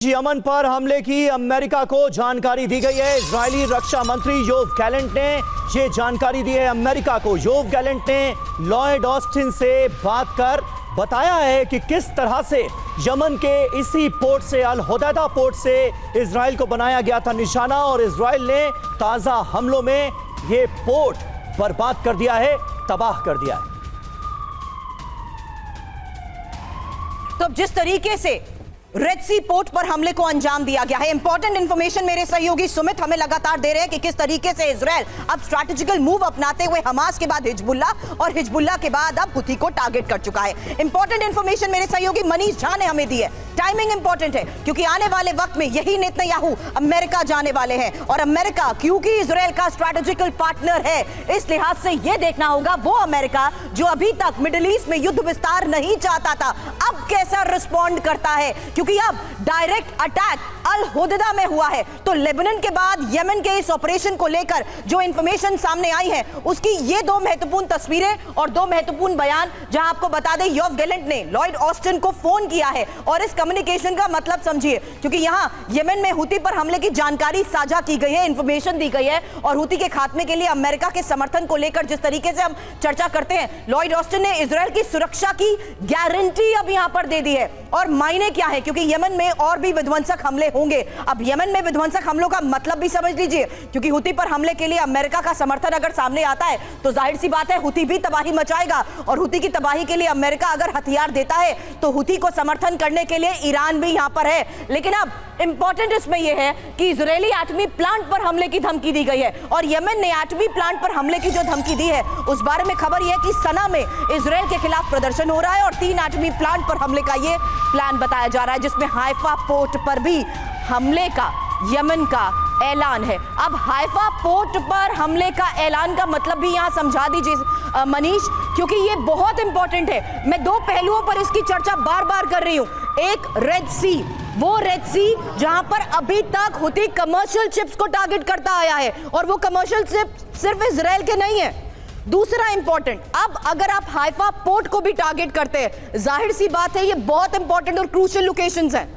Yemen पर हमले की अमेरिका को जानकारी दी गई है। इजरायली रक्षा मंत्री योव गैलेंट ने यह जानकारी दी है अमेरिका को। योव गैलेंट ने लॉयड ऑस्टिन से बात कर बताया है कि किस तरह से यमन के इसी पोर्ट से, अल हुदैदा पोर्ट से इजराइल को बनाया गया था निशाना, और इजराइल ने ताजा हमलों में यह पोर्ट बर्बाद कर दिया है, तबाह कर दिया है। तो अब जिस तरीके से रेड सी पोर्ट पर हमले को अंजाम दिया गया है, इंपॉर्टेंट इंफॉर्मेशन मेरे सहयोगी सुमित हमें लगातार दे रहे हैं कि किस तरीके से इजराइल अब स्ट्रैटेजिकल मूव अपनाते हुए हमास के बाद हिजबुल्ला और हिजबुल्ला के बाद अब हुती को टारगेट कर चुका है। इंपॉर्टेंट इंफॉर्मेशन मेरे सहयोगी मनीष झा ने हमें दी है। टाइमिंग इंपॉर्टेंट है क्योंकि आने वाले वक्त में यही नेतन्याहू अमेरिका जाने वाले हैं, और अमेरिका क्योंकि इजराइल का स्ट्रैटेजिकल पार्टनर है, इस लिहाज से यह देखना होगा वो अमेरिका जो अभी तक मिडिल ईस्ट में युद्ध विस्तार नहीं चाहता था, अब कैसा रिस्पॉन्ड करता है। क्योंकि अब डायरेक्ट अटैक अल हुदैदा में हुआ है, तो लेबनान के बाद यमन के इस ऑपरेशन को लेकर जो इंफॉर्मेशन सामने आई है उसकी ये दो महत्वपूर्ण तस्वीरें और दो महत्वपूर्ण बयान, जहां आपको बता दें योव गैलेंट ने लॉयड ऑस्टिन को फोन किया है, और इस कम्युनिकेशन का मतलब समझिए, क्योंकि यहां यमन में हुती पर हमले की जानकारी साझा की गई है, इंफॉर्मेशन दी गई है, और हुती के खात्मे के लिए अमेरिका के समर्थन को लेकर जिस तरीके से हम चर्चा करते हैं, लॉयड ऑस्टिन ने इजराइल की सुरक्षा की गारंटी अब यहां पर दे दी है। और मायने क्या है, क्योंकि यमन में और भी विध्वंसक हमले होंगे। अब यमन में विध्वंसक हमलों का मतलब भी समझ लीजिए, क्योंकि हुती पर हमले के लिए अमेरिका का समर्थन अगर सामने आता है तो जाहिर सी बात है हुती भी तबाही मचाएगा, और हुती की तबाही के लिए अमेरिका अगर हथियार देता है तो हुती को समर्थन करने के लिए ईरान भी यहां पर है। लेकिन अब इंपॉर्टेंट इसमें यह है कि इजरायली एटमी प्लांट पर हमले की धमकी दी गई है, और यमन ने एटमी प्लांट पर हमले की जो धमकी दी है उस बारे में खबर यह है कि सना में इजरायल के खिलाफ प्रदर्शन हो रहा है, और 3 एटमी प्लांट पर हमले का यह प्लान बताया जा रहा है, जिसमें हाइफा पोर्ट पर भी हमले का यमन का ऐलान है। अब हाइफा पोर्ट पर हमले का ऐलान का मतलब भी यहां समझा दीजिए मनीष, क्योंकि ये बहुत इंपॉर्टेंट है। मैं दो पहलुओं पर इसकी चर्चा बार बार कर रही हूं। एक रेड सी, वो रेड सी जहां पर अभी तक हुती कमर्शियल शिप्स को टारगेट करता आया है, और वो कमर्शियल शिप सिर्फ इजराइल के नहीं है। दूसरा इंपॉर्टेंट, अब अगर आप हाइफा पोर्ट को भी टारगेट करते हैं, जाहिर सी बात है ये बहुत इंपॉर्टेंट और क्रूशियल लोकेशंस हैं।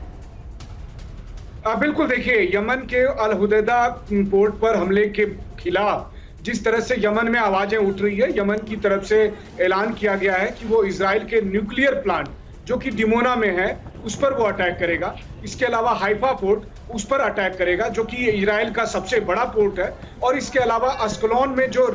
बिल्कुल, देखिए यमन के अल हुदैदा पोर्ट पर हमले के खिलाफ जिस तरह से यमन में आवाजें उठ रही है, यमन की तरफ से ऐलान किया गया है कि वो इजराइल के न्यूक्लियर प्लांट जो कि डिमोना में है उस पर वो अटैक करेगा। इसके अलावा हाइफा पोर्ट उस पर अटैक करेगा जो कि इजराइल का सबसे बड़ा पोर्ट है, और इसके अलावा अस्कलोन में जो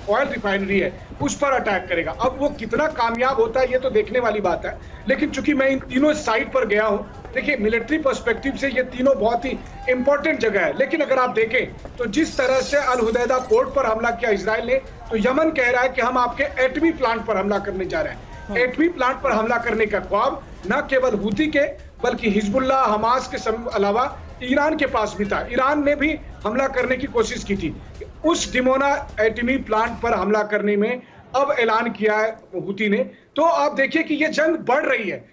ऑयल रिफाइनरी है उस पर अटैक करेगा। अब वो कितना कामयाब होता है ये तो देखने वाली बात है, लेकिन चूंकि मैं इन तीनों साइट पर गया हूं, देखिए मिलिट्री पर्सपेक्टिव से ये तीनों बहुत ही इंपॉर्टेंट जगह है। लेकिन अगर आप देखें तो जिस तरह से अल हुदैदा पोर्ट पर हमला किया इजराइल ने, तो यमन कह रहा है कि हम आपके एटमी प्लांट पर हमला करने जा रहे हैं। एटमी प्लांट पर हमला करने का ख्वाब न केवल हुती के बल्कि हिजबुल्ला, हमास के अलावा ईरान के पास भी था। ईरान ने भी हमला करने की कोशिश की थी। उस डिमोना एटमी प्लांट पर हमला करने में अब ऐलान किया है हुती ने। तो आप देखिए कि ये जंग बढ़ रही है।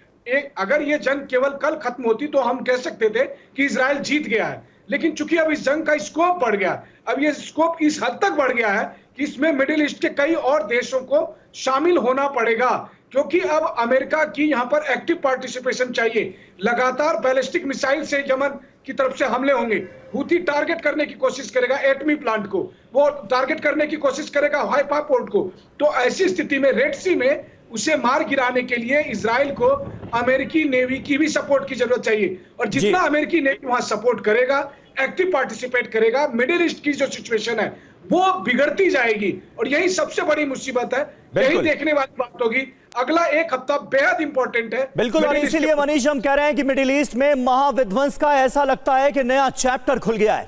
अगर ये जंग केवल कल खत्म होती तो हम कह सकते थे कि इजराइल जीत गया है, लेकिन चूंकि अब इस जंग का स्कोप बढ़ गया, अब ये स्कोप इस हद तक बढ़ गया है कि इसमें मिडिल ईस्ट के कई और देशों को शामिल होना पड़ेगा, क्योंकि अब अमेरिका की यहां पर एक्टिव पार्टिसिपेशन चाहिए। लगातार बैलिस्टिक मिसाइल से यमन की तरफ से हमले होंगे। हुती टारगेट करने की कोशिश करेगा एटमी प्लांट को, वो टारगेट करने की कोशिश करेगा हाइफा पोर्ट को। तो ऐसी स्थिति में रेड सी में उसे मार गिराने के लिए इजराइल को अमेरिकी नेवी की भी सपोर्ट की जरूरत चाहिए, और जितना अमेरिकी नेवी वहां सपोर्ट करेगा, एक्टिव पार्टिसिपेट करेगा, मिडिल ईस्ट की जो सिचुएशन है वो बिगड़ती जाएगी, और यही सबसे बड़ी मुसीबत है। यही देखने वाली बात होगी। अगला एक हफ्ता बेहद इंपॉर्टेंट है। बिल्कुल, और इसीलिए मनीष हम कह रहे हैं कि मिडिल ईस्ट में महाविध्वंस का ऐसा लगता है कि नया चैप्टर खुल गया है।